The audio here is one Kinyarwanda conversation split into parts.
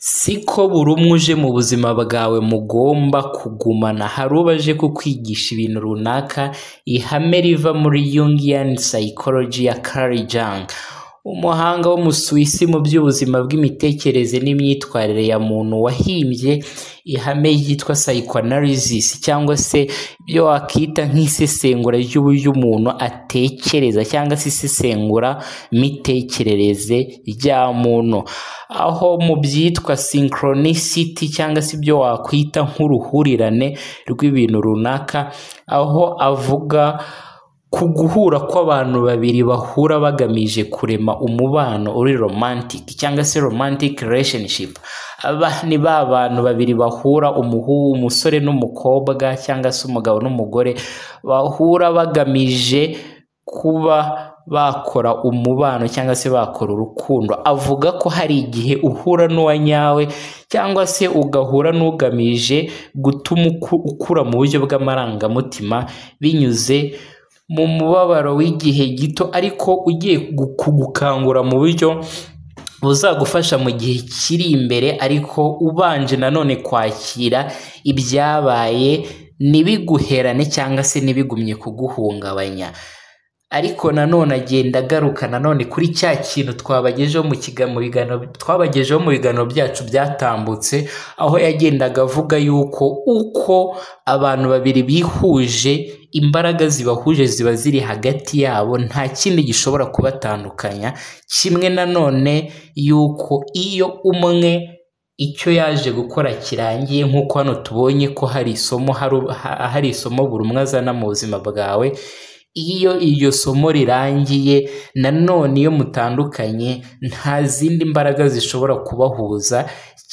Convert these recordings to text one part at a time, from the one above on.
siko buri umwe uje mu buzima bwawe mugomba kugumana. Hari ubaje kukwigisha ibintu runaka. Ihame riva muri Jungian psychology ya Carl Jung, umuhanga wo mu Suwisi mu by'ubuzima bw'imitekerereze n'imyitwarire ya muntu, wahimbye ihame ryitwa psychoanalysis, cyangwa se ibyo wakita nk'isesengura ry'uburyo umuntu atekereza, cyangwa se isesengura mitekerereze rya muntu, aho mu byitwa synchronicity cyangwa se ibyo wakwita nk'uruhurirane rw'ibintu runaka, aho avuga ku guhura kw'abantu babiri bahura bagamije kurema umubano uri romantic cyangwa se romantic relationship. Aba ni ba bantu babiri bahura, umusore n'umukobwa cyangwa se umugabo n'umugore, bahura bagamije kuba bakora umubano cyangwa se bakora urukundo. Avuga ko hari igihe uhura n'uwa nyawe cyangwa se ugahura n'ugamije gutuma ukura mu buryo bw'amarangamutima binyuze mu mubabaro w'igihe gito, ariko ugiye kugukangura mu buryo buzagufasha mu gihe kiri imbere, ariko ubanje nanone kwakira ibyabaye ntibiguherane cyangwa se ntibigumye kuguhungabanya. Ariko nanone agenda agaruka nanone kuri cya kintu twabagejeho mu biganiro byacu byatambutse, aho yagendaga avuga yuko uko abantu babiri bihuje, imbaraga zibahuje ziba ziri hagati yabo, nta kindi gishobora kubatandukanya. Kimwe nanone yuko iyo umwe icyo yaje gukora kirangiye, nk'uko hano tubonye ko hari isomo buri umwe azana mu buzima bwawe, iyo iryo somo rirangiye nanone iyo mutandukanye nta zindi mbaraga zishobora kubahuza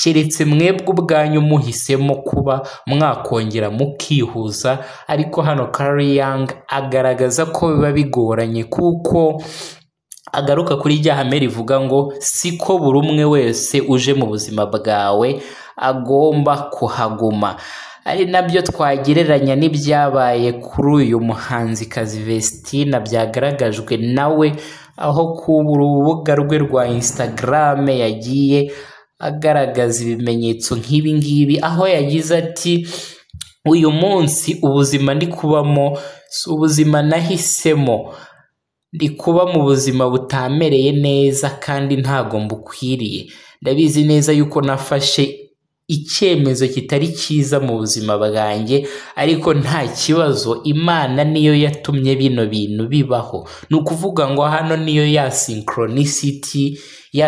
keretse mwebwe ubwanyu muhisemo kuba mwakongera mukihuza. Ariko hano Carl Jung agaragaza ko biba bigoranye, kuko agaruka kuri rya hame rivuga ngo siko buri umwe wese uje mu buzima bwawe agomba kuhaguma. Ari nabyo twagereranya n'ibyabaye kuri uyu muhanzikazi Vestina, byagaragajwe nawe aho ku rubuga rwe rwa Instagram yagiye agaragaza ibimenyetso nk'ibi ngibi, aho yagize ati uyu munsi ubuzima ndi kubamo si ubuzima nahisemo, ndi kuba mu buzima butamereye neza kandi ntago mbukwiriye. Ndabizi neza yuko nafashe icyemezo kitari cyiza mu buzima bwanjye, ariko nta kibazo, Imana niyo yatumye bino bintu bibaho. Ni ukuvuga ngo hano niyo ya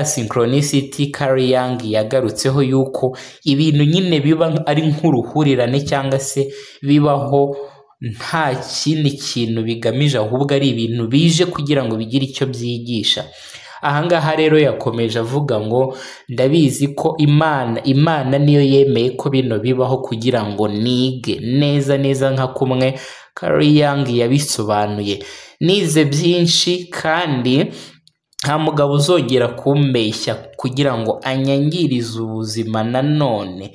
synchronicity Carl Jung yagarutseho, yuko ibintu nyine biba ari nk'uruhurirane cyangwa se bibaho nta kindi kintu bigamije, ahubwo ari ibintu bije kugira ngo bigire icyo byigisha. Ahangaha rero yakomeje avuga ngo ndabizi ko Imana niyo yemeye ko bino bibaho kugira ngo nige neza nka kumwe Carl Jung yabisobanuye. Nize byinshi kandi nta mugabo uzongera kumbeshya kugira ngo anyangirize ubuzima nanone.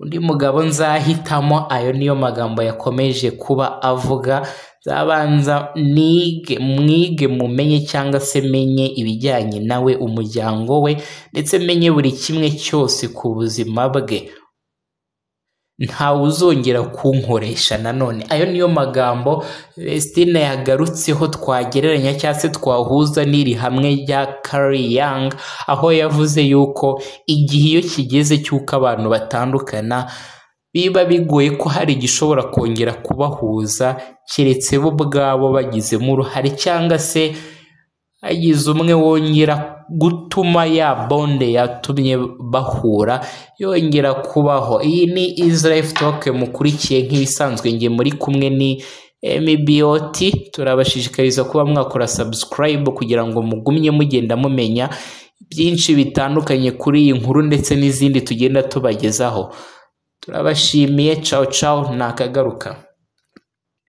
Undi mugabo nzahitamo. Ayo niyo magambo yakomeje kuba avuga. Zabanza mwige mumenye cyangwa se menye ibijyanye nawe, umuryango we, ndetse menye buri kimwe cyose ku buzima bwe. Ntawe uzongera kunkoresha nanone. Ayo niyo magambo Vestina yagarutseho twagereranya cyangwa se twahuza n'iri hamwe rya Carl Jung, aho yavuze yuko igihe iyo kigeze cy'uko abantu batandukana, biba bigoye ko hari igishobora kongera kubahuza keretse bo ubwabo bagizemo uruhare, cyangwa se hagize umwe wongera gutuma ya bonde yatumye bahura yongera kubaho. Iyi ni Easy Life Talk mukurikiye nk'ibisanzwe, nge muri kumwe ni MBOT. Turabashishikariza kuba mwakora subscribe kugira ngo mugumye mugenda mumenya byinshi bitandukanye kuri iyi nkuru ndetse n'izindi tugenda tubagezaho. Turabashimiye. Ciao nakagaruka.